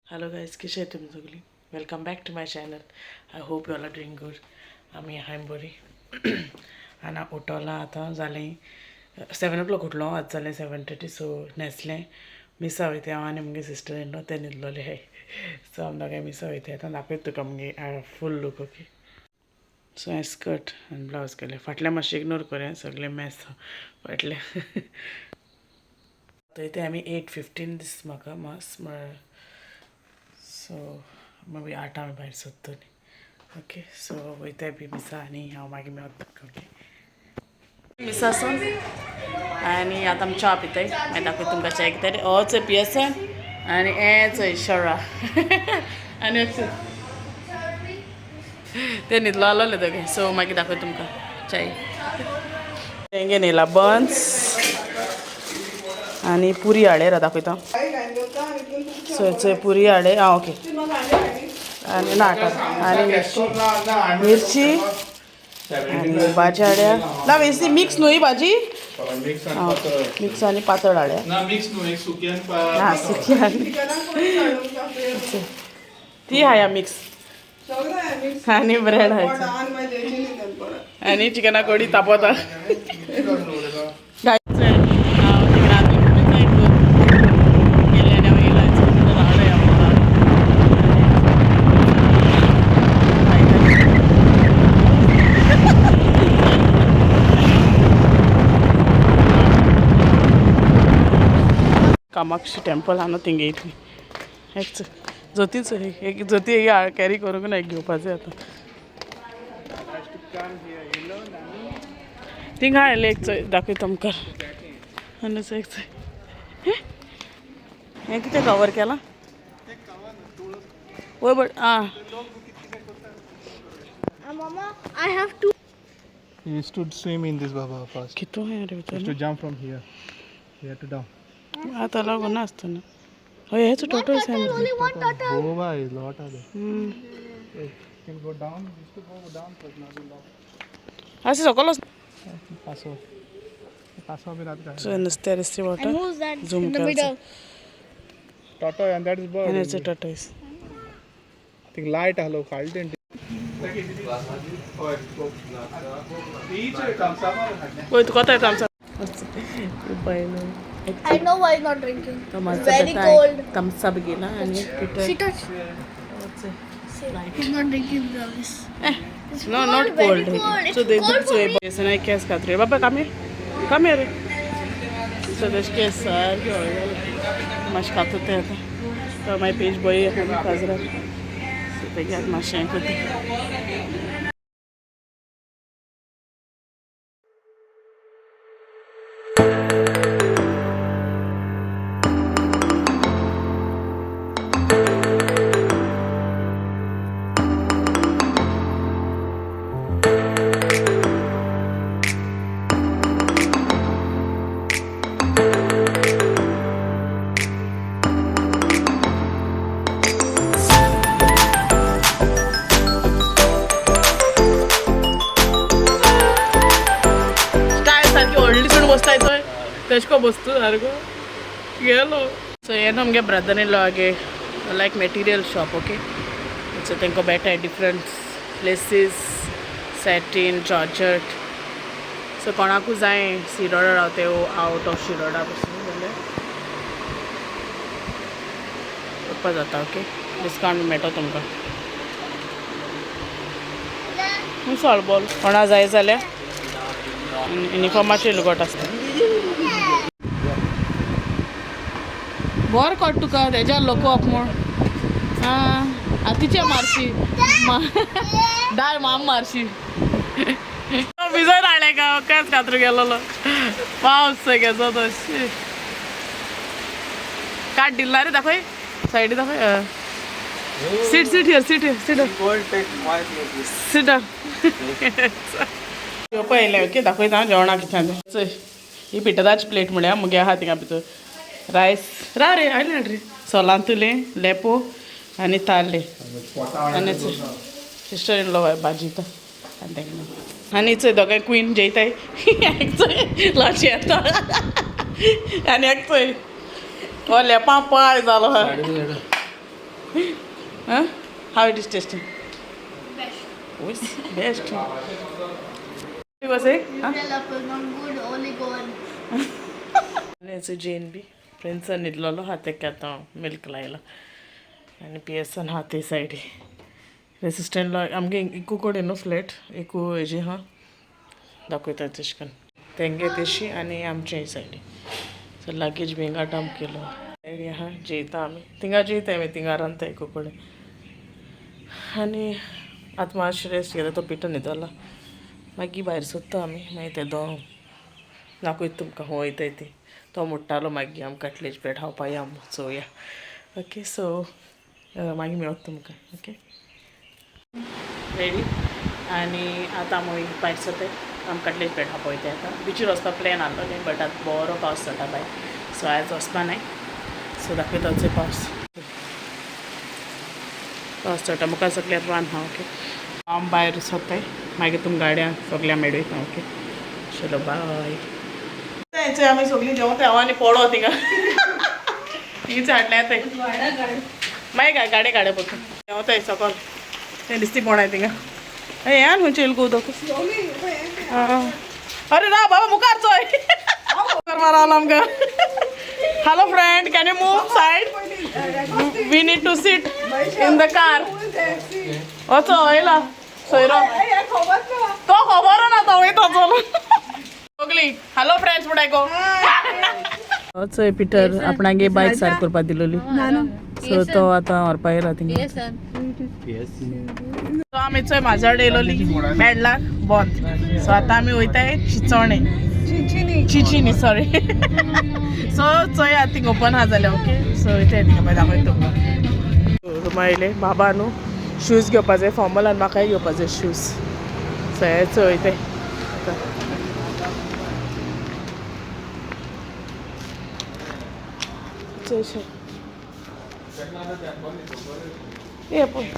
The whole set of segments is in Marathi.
Hello guys, कशी आहे तुम्ही सगळी? Welcome back to my channel. I hope you all are doing good. आम्ही हाय बरी. आणि उठवला आता झाले 7 o'clock उठलो. आज झाले 7:30. सो न्हेसलें मिसा वयता हांव आनी मुगे सिस्टर इन लॉ ते न्हिदलोले हाय. सो आमकां काय मिसा वयता आतां दाखयत तुका मुगे फूल लूक. ओके, सो हें स्कर्ट आनी ब्लावज केलें. फाटलें मातशें इग्नोर करें, सगळें मॅस फाटलें. थंय आमी 8:15 दीस म्हाका मास म्हळ्यार. सो मागीर 8 आमी भायर सरतलीं. ओके, सो वयताय बी मिसा आनी हांव मागीर मेळत तुका. ओके, मिसा सून आनी आतां आमी च्या पिताय. मागीर दाखयता तुमकां च्या कितें. हो चोय पियसन आनी हें चोय शरा. आनी ते न्हिदलो आसलोले दोगे. सो मागीर दाखयता तुमकां च्या. तेंगे न्हिला बन्स आनी पुरी हाडे रा दाखयता. सो चोय पुरी हाडे. आं ओके. आनी नाटा आनी मिरची आनी भाजी हाड्या. ना वेसी मिक्स न्हू ही भाजी. मिक्स आनी पातळ हाड्या. हां सुकी आनी ती हाया मिक्स आनी ब्रेड हायचं आनी चिकना कडी तापोता. कामाक्षी टेंपल हांगा थिंगे येतली. एक जोतीच एक जोती एक कॅरी करूंक ना, एक घेवपाचें आतां. थिंगा हाडलें एक चोय दाखयता तुमकां. आनी एक चोय हें कितें कवर केलां वय but ah. Mama, I have to. You used to swim in this Baba first. कितू हें रे You used to भितर jump from here. Here to down. आतां लागून नासता न्हू. हय हेच total same. Only one turtle. Oh, bhai, lot are there. You can go down. You used to go down, but now you lost. अशें सकलोच. Paso. Paso abhi raat ka hai. So नुस्तें रिस्ती And water who's that zoom in the middle? Tortoise, and that is bird. आनी हेच tortoise. I think light hello, Carlton. वय तुका कोता येता आमचा. I know why he's not drinking. It's very cold. तमसा गेला आनी She touched. He's not drinking brownies. No, not very cold. cold. So It's they cold for me. yes, and I guess Katri. Baba, come here. Come here. So there's case sarki mash खातो ते आता. तो my page boy है काजरा. So ते याद mash है कुछ. बसताय थंय तेशको बसतू सारको गेलो. सो हे न्हू मुगे ब्रदर इन लॉ गे like material shop. Okay, so तेंको बेटाय different places satin georgette. So कोणाकू जाय शिरोडा रावते आवट ऑफ शिरोडा पासून जाल्यार करपा जाता. ओके, डिस्कावंट मेळटा तुमकां. मुसळ बॉल कोणा जाय जाल्यार युनिफॉर्माचे लुगोट आसता. बरो कट तुका तेज्या लोकोप म्हूण. आं हातीचे मारशी दाय माम मारशी. भिजत हाडले का कांच कातरू गेलोलो पावस सगळ्याचो तशी. काट दिला रे दाखय सायडी दाखय. Seat seat here seat here seat पळयलें. ओके, दाखयता जेवणा कितें तें. ही पिठराची प्लेट म्हळ्यार मुगे आहा थिंगा भितर रायस रा रे आयले हाड रे. सोलांतुलें लेपो आनी ताल्ले आनी सिस्टर इन लॉ भाजी तो आनी तें आनी चोय दोगांय क्वीन जेयताय. एक चोय लॉच येता आनी एक चोय हो लेपा पाय जालो. How it is tasting best JNB friends निदलो हाथ आता मिल्क लायला आनी पियसन हा ते सायडी रेसिस्टंट आमगे एकू कडेन न्हू फ्लॅट एकू हेजी हा दाखयता तेश करून तेंगे तेशी आनी आमचे सायडी सो लागेज बी हिंगा डंप केलो सायडी आहा जेयता आमी थिंगा जेयताय आमी थिंगा रांदता एकू कडेन आनी आतां मातशें रेस्ट घेता तो पिटो न्हिदोला मागीर भायर सोदता आमी मागीर तेदो दाखयता तुमकां हूं वयताय ती तो म्हणटालो मागीर आमकां कटलेज ब्रेड खावपा या चोवया ओके सो मागीर मेळत तुमकां ओके रेडी आनी आतां आमी भायर सरताय आमकां कटलेज ब्रेड खावपा वयताय आतां बिचीर वचपा प्लॅन आहलोलें बट आतां बरो पावस जाता भायर सो आयज वचपा नाय सो दाखयता चोय पावस चडटा मुखार सगळ्यात रान हा ओके हांव भायर सरताय मागीर तुमकां गाड्या सगळ्या मेळयता ओके चलो बाय थंय आमी सगळीं जेवता हांव आनी पडो थिंगा हीच हाडल्या थंय मागीर गाडे काडे पडटा जेवताय सकल तें दिसती पोणाय थिंगा ए या खंयचे येल उदक अरे ना बाबा मुखार चोय मारा आमकां hello friend can you move side we need to seat in the car वचो वयला सोयरो तो खबर ना तो वयता चल सगळीं हॅलो फ्रेंड्स म्हूण आयको चोय पिटर आपणागे बायक सारक करपा दिलोली सो तो आतां व्हरपा येयला थिंगा सो आमी चोय म्हाजोड येयलोली बॅडलाक बंद सो आतां आमी वयताय चिचोणे चिचिनी सॉरी सो चोय आतां थिंग ओपन आहा जाल्यार ओके सो वयताय थिंगा मागीर दाखयता तुमकां रुमा येयले बाबा न्हू शूज घेवपा जाय फॉर्मल आनी म्हाकाय घेवपा जाय शूज सो हे चोय वयताय ये पळय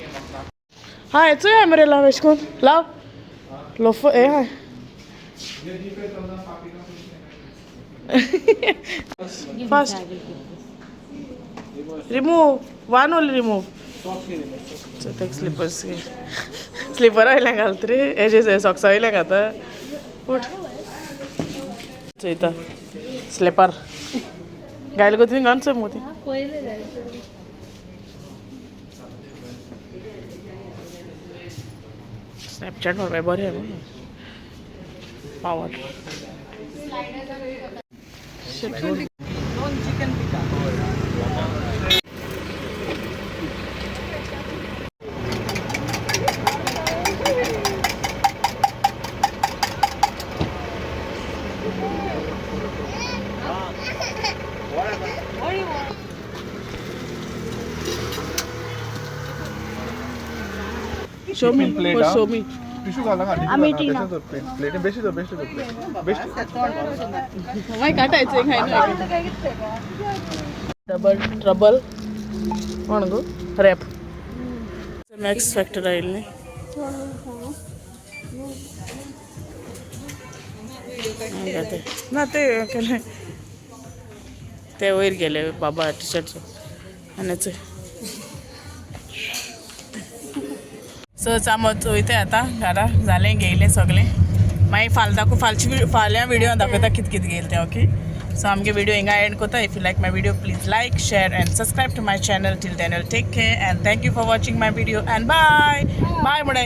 हा हेचोय हाय मरे लाव एश कोन लाव लोफ हे हाय first remove one only remove तेक स्लिपर्स स्लिपर वयल्यान घालता रे हेजे सॉक्सा वयल्यान घालता उठ चयता स्लिपर घायल गो तुवें घालून चोय मोती स्नॅपचॅट मारपाक बरें आहा न्हू पावर चिकन पिका show me show me tissue घाला का I'm eating now. प्लेट बेस्ट माय काटायचं खाय ना ट्रबल कोण गो रॅप मॅक्स फॅक्टर आयिल्लें ना ते केलें ते वयर गेले बाबा टी शर्ट आनी सो आमच वयताय आतां घरा जालें घेयलें सगलें मागीर फाल्यां विडियो दाखयता कित घेयलें तें ओके सो आमगे विडियो हिंगा एंड कोता if you like my video please like share and subscribe to my channel till then take care and thank you for watching my video and bye bye मुडे